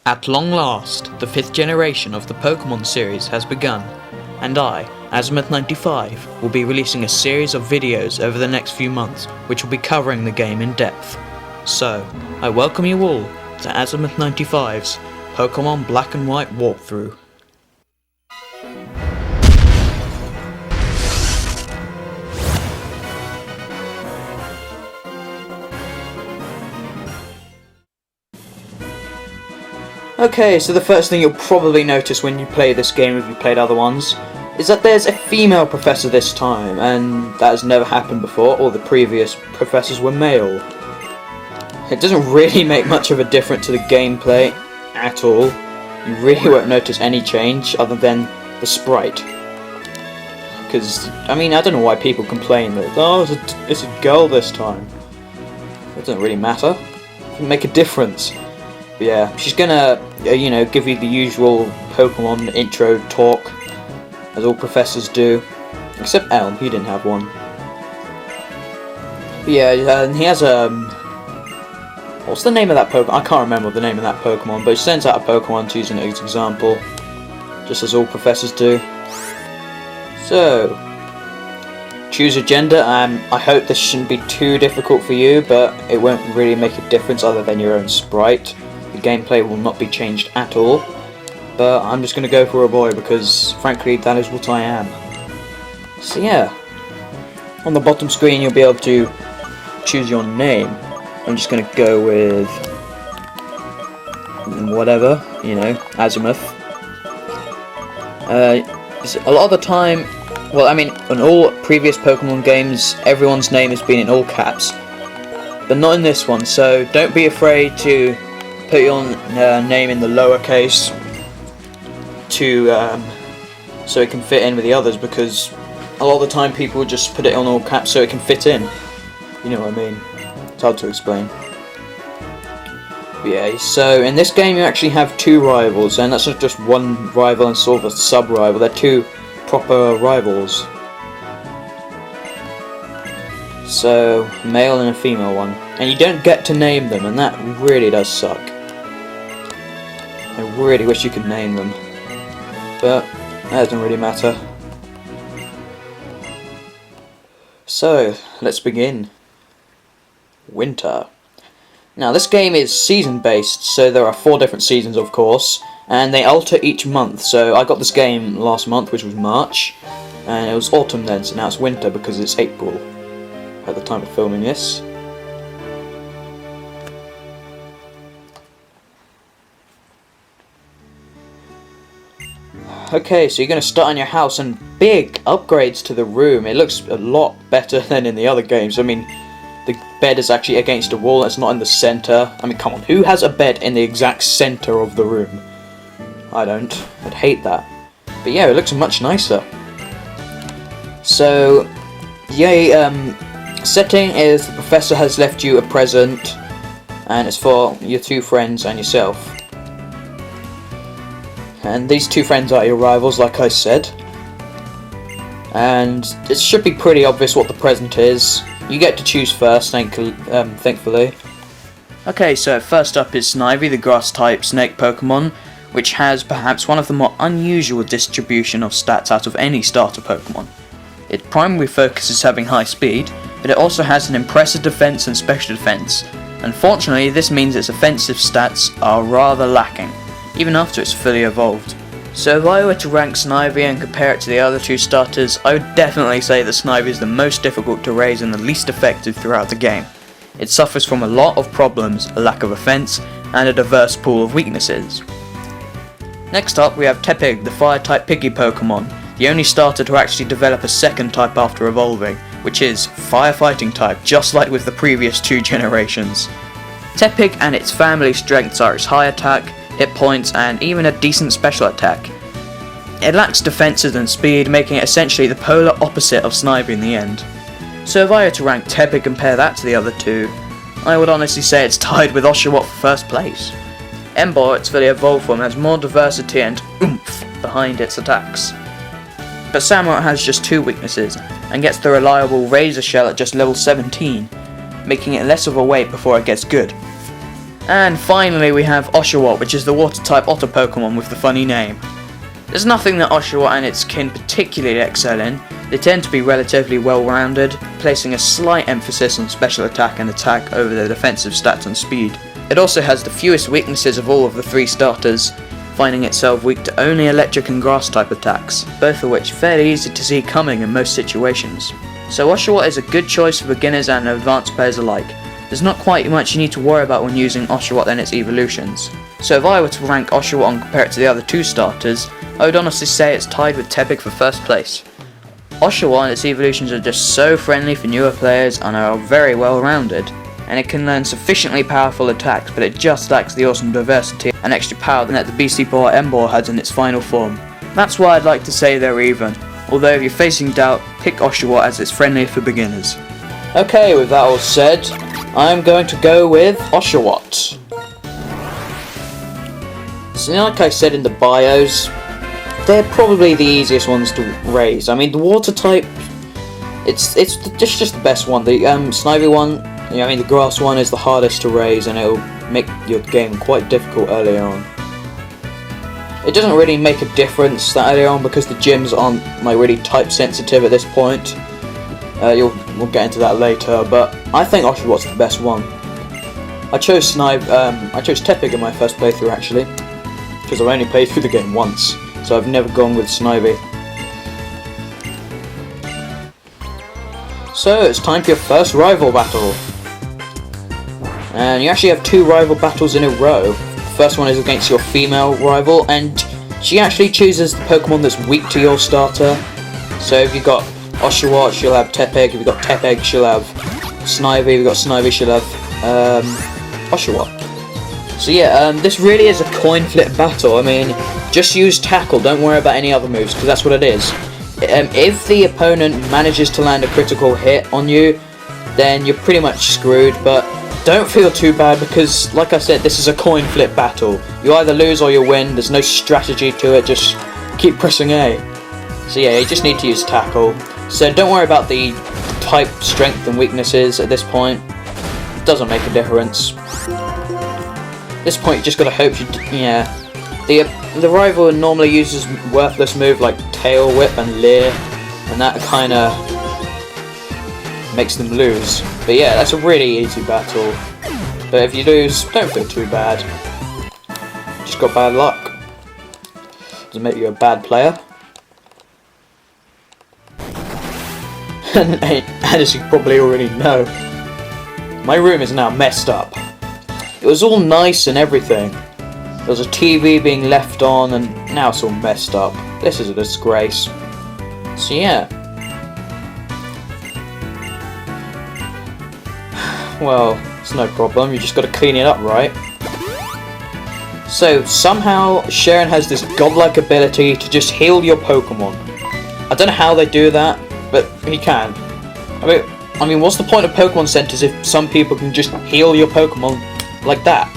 At long last, the 5th generation of the Pokémon series has begun, and I, Azimuth95, will be releasing a series of videos over the next few months which will be covering the game in depth. So, I welcome you all to Azimuth95's Pokémon Black and White walkthrough. Okay, so the first thing you'll probably notice when you play this game, if you played other ones, is that there's a female professor this time, and that has never happened before. All the previous professors were male. It doesn't really make much of a difference to the gameplay at all. You really won't notice any change other than the sprite. Because, I don't know why people complain that, oh, it's a girl this time. It doesn't really matter. It doesn't make a difference. But yeah, she's gonna, give you the usual Pokemon intro talk, as all professors do. Except Elm, he didn't have one. But yeah, and he has what's the name of that Pokemon? I can't remember the name of that Pokemon, but he sends out a Pokemon to use an example, just as all professors do. So, choose a gender. I hope this shouldn't be too difficult for you, but it won't really make a difference other than your own sprite. The gameplay will not be changed at all, but I'm just going to go for a boy because, frankly, that is what I am. So yeah, on the bottom screen you'll be able to choose your name. I'm just going to go with whatever, Azimuth. A lot of the time, in all previous Pokemon games, everyone's name has been in all caps, but not in this one, so don't be afraid to put your name in the lowercase so it can fit in with the others, because a lot of the time people just put it on all caps so it can fit in. You know what I mean? It's hard to explain. But yeah, so in this game you actually have two rivals, and that's not just one rival and sort of a sub-rival, they're two proper rivals. So, male and a female one. And you don't get to name them, and that really does suck. I really wish you could name them, but that doesn't really matter. So, let's begin. Winter. Now, this game is season based, so there are 4 different seasons, of course, and they alter each month. So I got this game last month, which was March, and it was autumn then, so now it's winter because it's April at the time of filming this. Okay, so you're going to start on your house, and big upgrades to the room. It looks a lot better than in the other games. The bed is actually against a wall, it's not in the centre. Come on, who has a bed in the exact centre of the room? I don't. I'd hate that. But yeah, it looks much nicer. So, setting is the professor has left you a present, and it's for your 2 friends and yourself. And these 2 friends are your rivals, like I said. And it should be pretty obvious what the present is. You get to choose first, thankfully. Okay, so first up is Snivy, the grass-type snake Pokemon, which has perhaps one of the more unusual distribution of stats out of any starter Pokemon. Its primary focus is having high speed, but it also has an impressive defense and special defense. Unfortunately, this means its offensive stats are rather lacking, even after it's fully evolved. So if I were to rank Snivy and compare it to the other 2 starters, I would definitely say that Snivy is the most difficult to raise and the least effective throughout the game. It suffers from a lot of problems, a lack of offense, and a diverse pool of weaknesses. Next up we have Tepig, the fire-type piggy Pokemon, the only starter to actually develop a second type after evolving, which is firefighting type, just like with the previous 2 generations. Tepig and its family strengths are its high attack, hit points, and even a decent special attack. It lacks defenses and speed, making it essentially the polar opposite of Snivy in the end. So if I were to rank Tepig and compare that to the other 2, I would honestly say it's tied with Oshawott for first place. Emboar, its fully evolved form, has more diversity and oomph behind its attacks. But Samurott has just 2 weaknesses, and gets the reliable Razor Shell at just level 17, making it less of a wait before it gets good. And finally we have Oshawott, which is the water type otter Pokemon with the funny name. There's nothing that Oshawott and its kin particularly excel in. They tend to be relatively well-rounded, placing a slight emphasis on special attack and attack over their defensive stats and speed. It also has the fewest weaknesses of all of the 3 starters, finding itself weak to only electric and grass type attacks, both of which fairly easy to see coming in most situations. So Oshawott is a good choice for beginners and advanced players alike. There's not quite much you need to worry about when using Oshawott and its evolutions. So if I were to rank Oshawott and compare it to the other 2 starters, I would honestly say it's tied with Tepig for first place. Oshawott and its evolutions are just so friendly for newer players and are very well rounded, and it can learn sufficiently powerful attacks, but it just lacks the awesome diversity and extra power that the BC Ball Emboar has in its final form. That's why I'd like to say they're even, although if you're facing doubt, pick Oshawott as it's friendly for beginners. Okay, with that all said, I'm going to go with Oshawott. So like I said in the bios, they're probably the easiest ones to raise. I mean, the water type, it's just the best one. The Snivy one, I mean the grass one is the hardest to raise, and it'll make your game quite difficult early on. It doesn't really make a difference that early on because the gyms aren't like really type sensitive at this point. We'll get into that later, but I think Oshawott's the best one. I chose Tepig in my first playthrough actually, because I've only played through the game once, so I've never gone with Snivy. So it's time for your first rival battle. And you actually have 2 rival battles in a row. The first one is against your female rival, and she actually chooses the Pokemon that's weak to your starter. So if you've got Oshawott, she'll have Tepig. If you've got Tepig, she'll have Snivy. If you've got Snivy, she'll have Oshawott. So yeah, this really is a coin flip battle. I mean, just use Tackle, don't worry about any other moves, because that's what it is. If the opponent manages to land a critical hit on you, then you're pretty much screwed, but don't feel too bad because, like I said, this is a coin flip battle. You either lose or you win, there's no strategy to it, just keep pressing A. So yeah, you just need to use Tackle. So don't worry about the type strength and weaknesses at this point. It doesn't make a difference. At this point you just gotta hope the rival normally uses worthless moves like Tail Whip and Leer, and that kinda makes them lose. But yeah, that's a really easy battle. But if you lose, don't feel too bad. Just got bad luck. Doesn't make you a bad player. And as you probably already know, my room is now messed up. It was all nice and everything. There was a TV being left on, and now it's all messed up. This is a disgrace. So yeah. Well, it's no problem, you just gotta clean it up, right? So, somehow, Sharon has this godlike ability to just heal your Pokemon. I don't know how they do that, but he can. I mean, what's the point of Pokemon Centers if some people can just heal your Pokemon like that?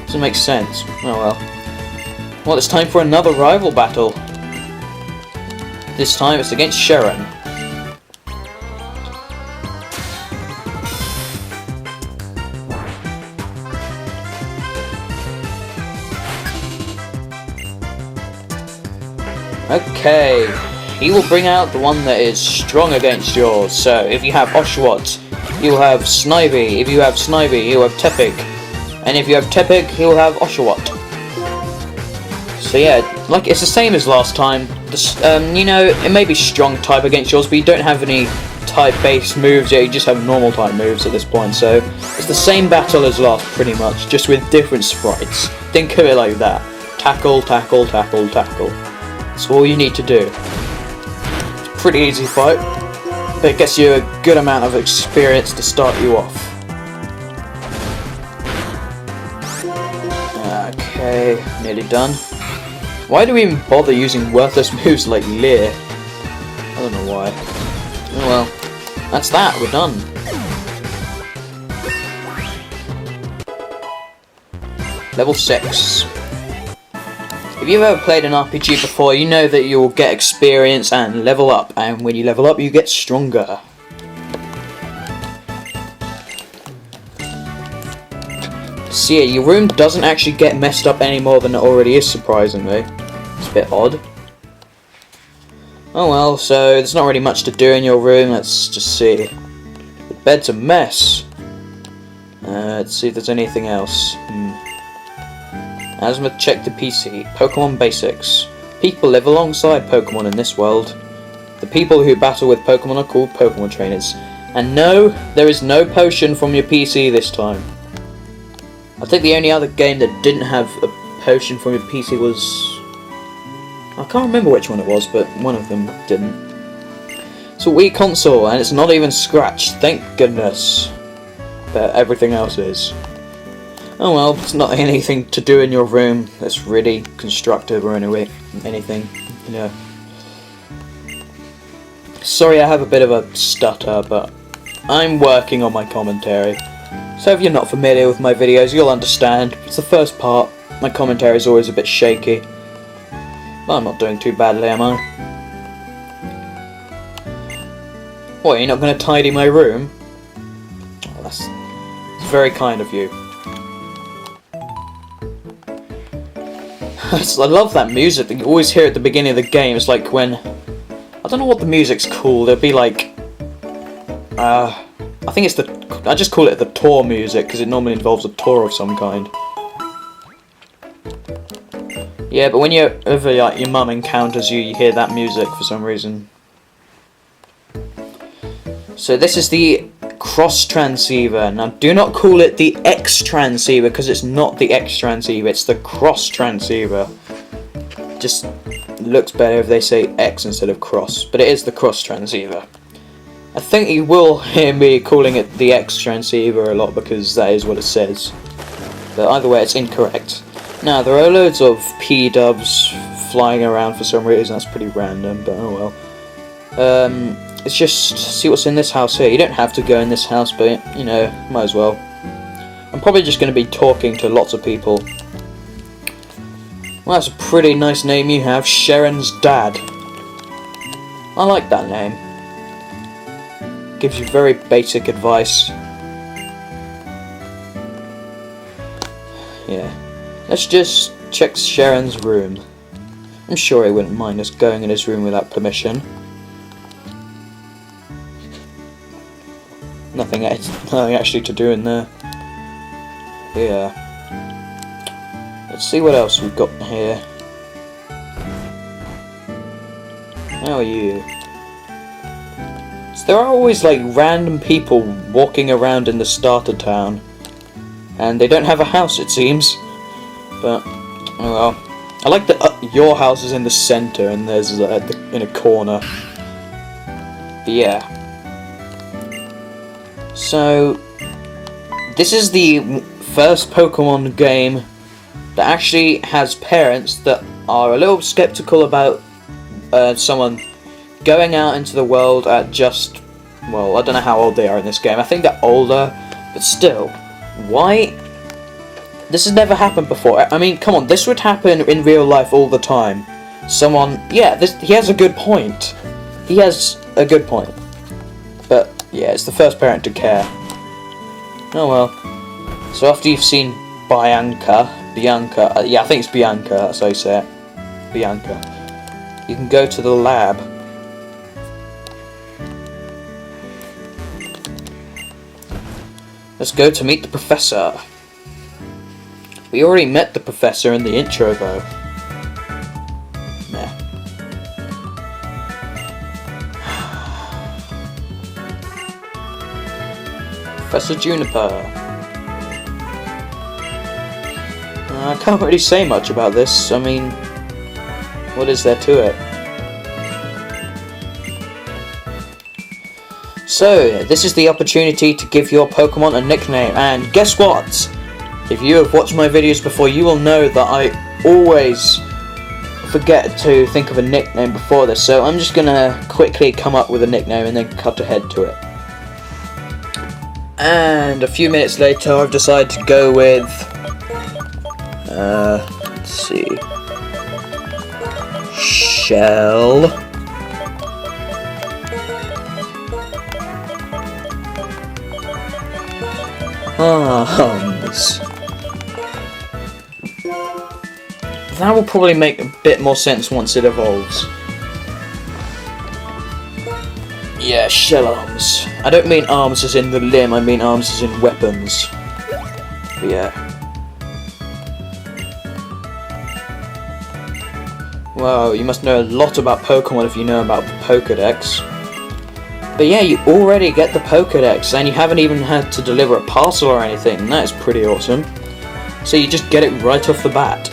Doesn't make sense. Oh well. Well, it's time for another rival battle. This time it's against Sharon. Okay, he will bring out the one that is strong against yours. So if you have Oshawott, you'll have Snivy. If you have Snivy, you'll have Tepig. And if you have Tepig, he'll have Oshawott. So yeah, like it's the same as last time. You know, it may be strong type against yours, but you don't have any type-based moves yet. You just have normal type moves at this point. So it's the same battle as last, pretty much, just with different sprites. Think of it like that: tackle, tackle, tackle, tackle. That's all you need to do. It's a pretty easy fight, but it gets you a good amount of experience to start you off. Okay, nearly done. Why do we even bother using worthless moves like Leer? I don't know why. Oh well, that's that, we're done. Level 6. If you've ever played an RPG before, you know that you will get experience and level up, and when you level up, you get stronger. So yeah, your room doesn't actually get messed up any more than it already is, surprisingly. It's a bit odd. Oh well, so there's not really much to do in your room. Let's just see. The bed's a mess. Let's see if there's anything else. Asma, check the PC. Pokemon basics. People live alongside Pokemon in this world. The people who battle with Pokemon are called Pokemon trainers. And no, there is no potion from your PC this time. I think the only other game that didn't have a potion from your PC was... I can't remember which one it was, but one of them didn't. It's a Wii console, and it's not even scratched, thank goodness. But everything else is. Oh well, it's not anything to do in your room that's really constructive or anything, you know. Sorry I have a bit of a stutter, but I'm working on my commentary. So if you're not familiar with my videos, you'll understand. It's the first part. My commentary is always a bit shaky. But I'm not doing too badly, am I? What, you're not going to tidy my room? Oh, that's very kind of you. I love that music that you always hear at the beginning of the game. It's like when... I don't know what the music's called. It'd be like... I think it's the... I just call it the tour music, because it normally involves a tour of some kind. Yeah, but when like, your mum encounters you, you hear that music for some reason. So this is the cross transceiver. Now do not call it the X transceiver, because it's not the X transceiver, it's the cross transceiver. Just looks better if they say X instead of cross, but it is the cross transceiver. I think you will hear me calling it the X transceiver a lot, because that is what it says. But either way, it's incorrect. Now, there are loads of P-dubs flying around for some reason. That's pretty random, but oh well. Let's just see what's in this house here. You don't have to go in this house, but, you know, might as well. I'm probably just going to be talking to lots of people. Well, that's a pretty nice name you have, Sharon's dad. I like that name. Gives you very basic advice. Yeah. Let's just check Sharon's room. I'm sure he wouldn't mind us going in his room without permission. Nothing actually to do in there. Yeah. Let's see what else we've got here. How are you? So there are always like random people walking around in the starter town. And they don't have a house, it seems. But, oh well. I like that your house is in the center and there's in a corner. But yeah. So, this is the first Pokemon game that actually has parents that are a little skeptical about someone going out into the world at just, well, I don't know how old they are in this game. I think they're older, but still, why? This has never happened before. I mean, come on, this would happen in real life all the time. Someone, yeah, he has a good point. He has a good point. But, yeah, it's the first parent to care. Oh well. So after you've seen Bianca, yeah, I think it's Bianca, that's how you say it. Bianca. You can go to the lab. Let's go to meet the professor. We already met the professor in the intro, though. Nah. Professor Juniper. I can't really say much about this. I mean, what is there to it? So, this is the opportunity to give your Pokemon a nickname, and guess what? If you have watched my videos before, you will know that I always forget to think of a nickname before this, so I'm just gonna quickly come up with a nickname and then cut ahead to it. And a few minutes later, I've decided to go with, let's see, Shell. Arms. that will probably make a bit more sense once it evolves. Yeah, shell arms. I don't mean arms as in the limb, I mean arms as in weapons. But yeah. Wow, you must know a lot about Pokemon if you know about the Pokédex. But yeah, you already get the Pokédex, and you haven't even had to deliver a parcel or anything. That is pretty awesome. So you just get it right off the bat.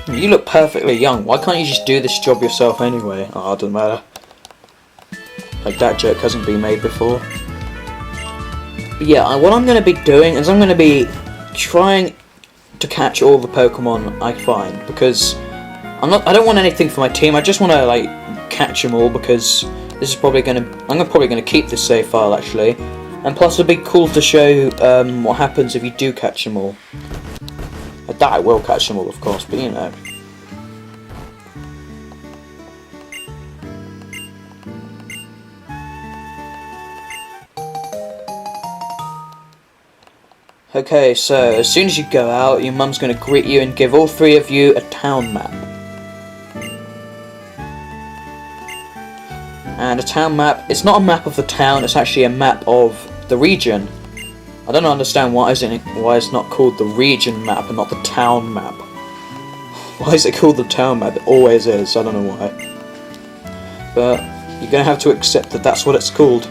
You look perfectly young. Why can't you just do this job yourself anyway? Oh, it doesn't matter. Like, that joke hasn't been made before. But yeah, what I'm going to be doing is I'm going to be trying to catch all the Pokemon I find, because I don't want anything for my team. I just want to like catch them all, because this is probably I'm probably gonna keep this save file actually, and plus it'd be cool to show what happens if you do catch them all. I doubt I will catch them all, of course, but you know. Okay, so as soon as you go out, your mum's going to greet you and give all three of you a town map. And a town map, it's not a map of the town, it's actually a map of the region. I don't understand why it's not called the region map and not the town map. Why is it called the town map? It always is, I don't know why. But you're going to have to accept that that's what it's called.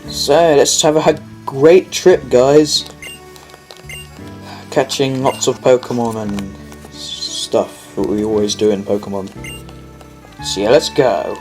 So, let's have a great trip, guys. Catching lots of Pokemon and stuff that we always do in Pokemon. So yeah, let's go.